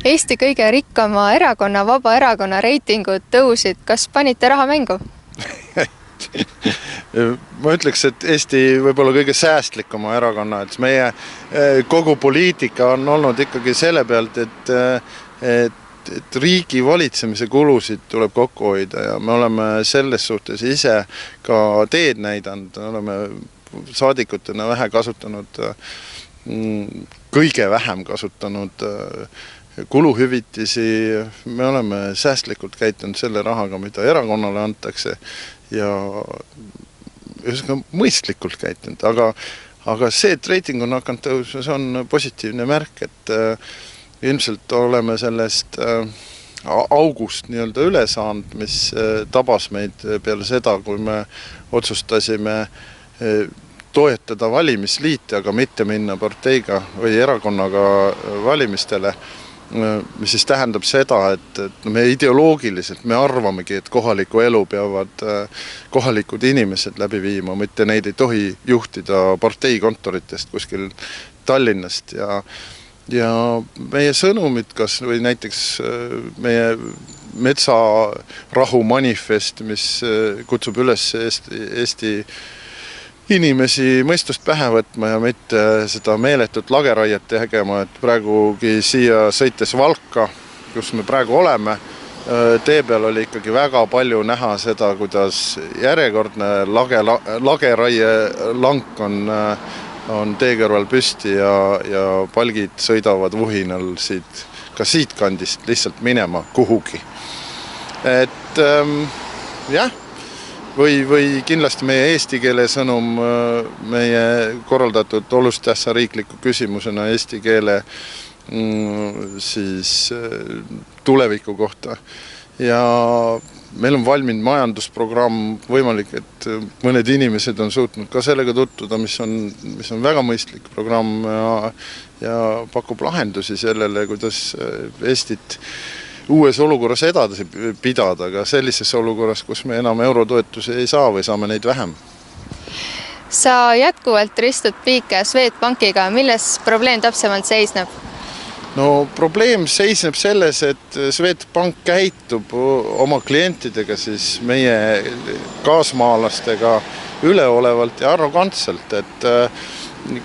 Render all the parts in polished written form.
Eesti kõige rikkama erakonna, Vabaerakonna reitingud tõusid. Kas panite raha mängu? Ma ütleks, et Eesti võib-olla kõige säästlikuma erakonna, et meie kogu poliitika on olnud ikkagi selle pealt, et riigi valitsemise kulusid tuleb kokku hoida ja me oleme selles suhtes ise ka teed näidanud, oleme saadikutena kõige vähem kasutanud kuluhüvitisi, me oleme säästlikult käitunud selle rahaga, mida erakonnale antakse ja mõistlikult käitunud, aga see, et reiting on hakanud tõusma, see on positiivne märk, et ilmselt oleme sellest august nii-öelda üle saanud, mis tabas meid peale seda, kui me otsustasime toetada valimisliiti, aga mitte minna parteiga või erakonnaga valimistele, mis siis tähendab seda, et me ideoloogiliselt me arvamegi, et kohaliku elu peavad kohalikud inimesed läbi viima, mitte neid ei tohi juhtida parteikontoritest kuskil Tallinnast ja meie sõnumid, kas või näiteks meie metsarahu manifest, mis kutsub üles Eesti inimesi mõistust pähe võtma ja mitte seda meeletut lageraiet tegema, et praegugi siia sõites Valka, kus me praegu oleme, tee peal oli ikkagi väga palju näha seda, kuidas järjekordne lageraie lank on tee kõrval püsti ja palgid sõidavad vuhinal siit kandist lihtsalt minema kuhugi. Et jah, või kindlasti meie eesti keele sõnum meie korraldatud olustähtsa riikliku küsimusena eesti keele siis tuleviku kohta. Ja meil on valminud majandusprogramm, võimalik, et mõned inimesed on suutnud ka sellega tutvuda, mis on väga mõistlik programm ja pakub lahendusi sellele, kuidas Eestit uues olukorras edasi pidada, aga sellises olukorras, kus me enam eurotoetusi ei saa või saame neid vähem. Sa jätkuvalt ristud piike Swedbankiga. Milles probleem täpsemalt seisneb? No probleem seisneb selles, et Swedbank käitub oma klientidega, siis meie kaasmaalastega üleolevalt ja arrogantselt, et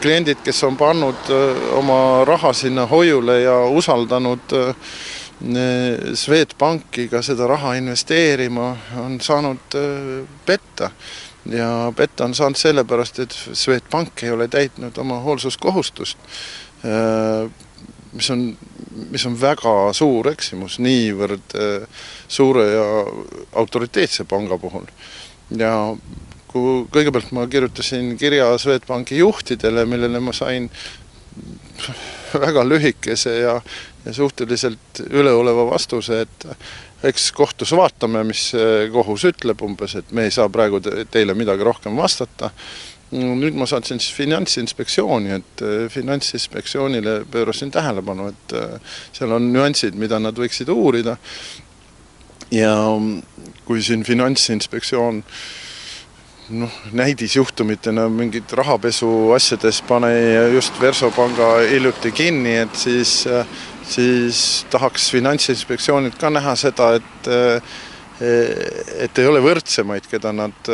kliendid, kes on pannud oma raha sinna hoiule ja usaldanud Swedbankiga seda raha investeerima, on saanud petta. Ja petta on saanud sellepärast, et Swedbank ei ole täitnud oma hoolsuskohustust, mis on väga suur eksimus niivõrd suure ja autoriteetse panga puhul. Ja kui kõigepealt ma kirjutasin kirja Swedbanki juhtidele, millele ma sain väga lühikese ja suhteliselt üleoleva vastuse, et eks kohtus vaatame, mis kohus ütleb umbes, et me ei saa praegu teile midagi rohkem vastata. Nüüd ma saatsin siis Finantsinspektsiooni, et Finantsinspektsioonile pöörasin tähelepanu, et seal on nüansid, mida nad võiksid uurida. Ja kui siin Finantsinspektsioon näidisjuhtumitena mingid rahapesu asjades pane just Versopanga hiljuti kinni, et siis tahaks Finantsinspektsioonid ka näha seda, et ei ole võrdsemaid, keda nad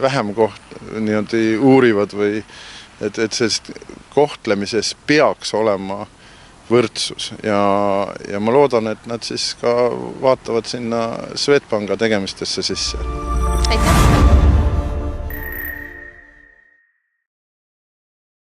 vähem uurivad või et sellest kohtlemises peaks olema võrdsus ja ma loodan, et nad siis ka vaatavad sinna Swedbanka tegemistesse sisse. Aitäh!